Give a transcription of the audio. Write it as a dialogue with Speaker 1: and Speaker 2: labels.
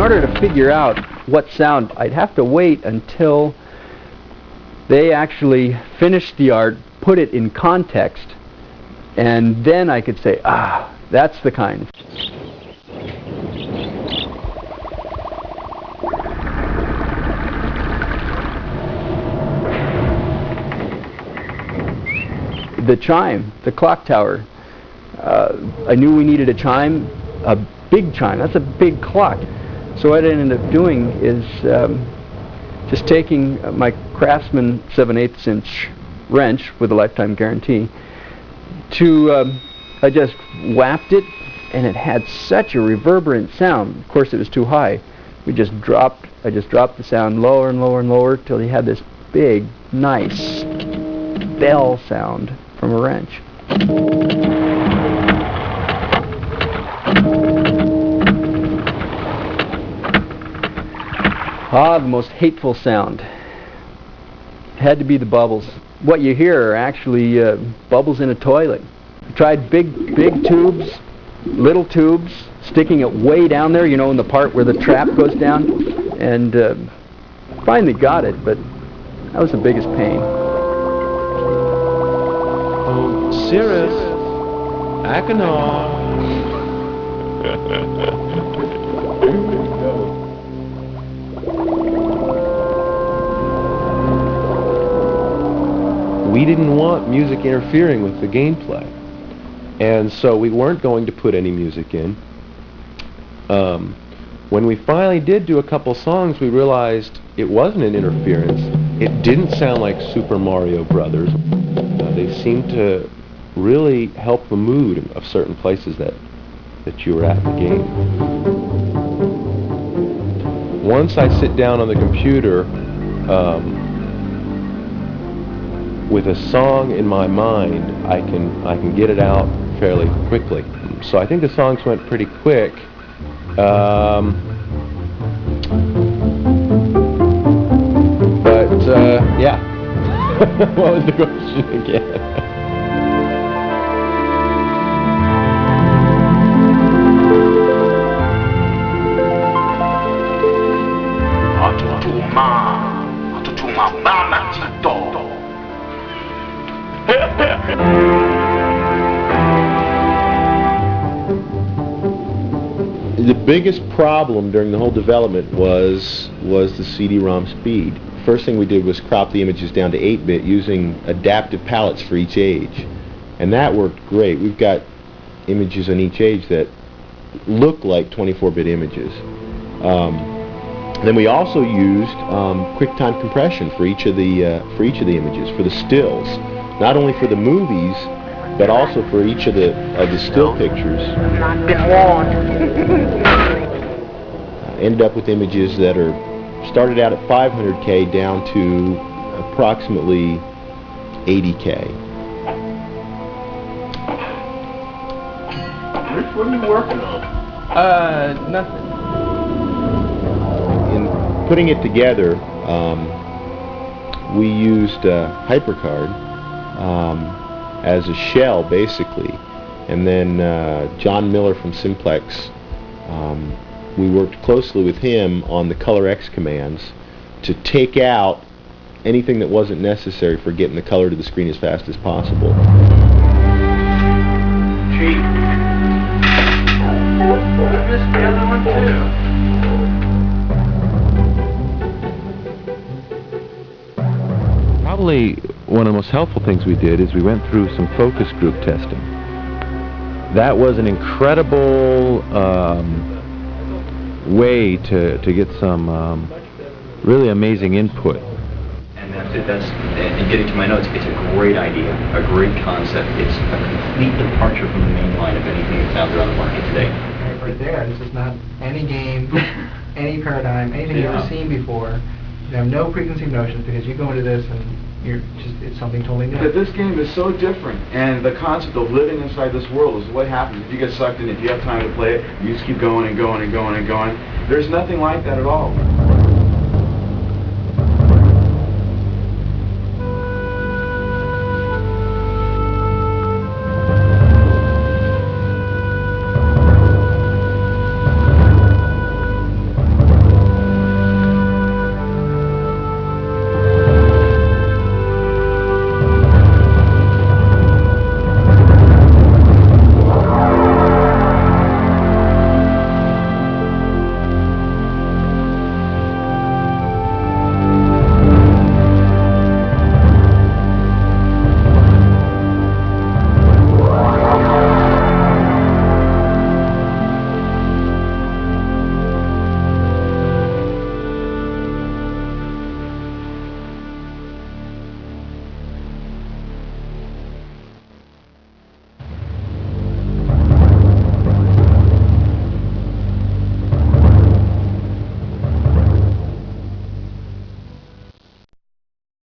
Speaker 1: order to figure out what sound, I'd have to wait until they actually finished the art, put it in context, and then I could say, ah, that's the kind. The chime, the clock tower. I knew we needed a chime, a big chime. That's a big clock. So what I ended up doing is just taking my Craftsman 7/8 inch wrench with a lifetime guarantee I just whapped it, and it had such a reverberant sound. Of course, it was too high. I just dropped the sound lower and lower and lower till you had this big, nice bell sound from a wrench. Ah, the most hateful sound. Had to be the bubbles. What you hear are actually bubbles in a toilet. I tried big tubes, little tubes, sticking it way down there, you know, in the part where the trap goes down, and finally got it, but that was the biggest pain.
Speaker 2: Oh, Cirrus, Achenaw. We didn't want music interfering with the gameplay, and so we weren't going to put any music in. When we finally did do a couple songs, we realized it wasn't an interference. It didn't sound like Super Mario Brothers. They seemed to really help the mood of certain places that you were at in the game. Once I sit down on the computer with a song in my mind, I can get it out fairly quickly. So I think the songs went pretty quick. But yeah. What was the question again? The biggest problem during the whole development was the CD-ROM speed. First thing we did was crop the images down to 8-bit using adaptive palettes for each age, and that worked great. We've got images on each age that look like 24-bit images. Then we also used QUICKTIME compression for each of the images, for the stills, not only for the movies, but also for each of the still pictures. Ended up with images that are started out at 500K down to approximately 80K.
Speaker 3: Rich, what are you working on?
Speaker 2: Nothing.
Speaker 1: In putting it together, we used HyperCard as a shell, basically, and then John Miller from Simplex, we worked closely with him on the ColorX commands to take out anything that wasn't necessary for getting the color to the screen as fast as possible.
Speaker 3: Gee, I missed the other one too.
Speaker 2: Probably one of the most helpful things we did is we went through some focus group testing. That was an incredible way to get some really amazing input.
Speaker 4: And and getting to my notes, it's a great idea, a great concept. It's a complete departure from the main line of anything that's out there on the market today.
Speaker 5: Right there, this is not any game, any paradigm, anything you've ever seen before. You have no preconceived notions because you go into this and it's something totally new.
Speaker 3: But this game is so different, and the concept of living inside this world is what happens. If you get sucked in, if you have time to play it, you just keep going and going and going and going. There's nothing like that at all.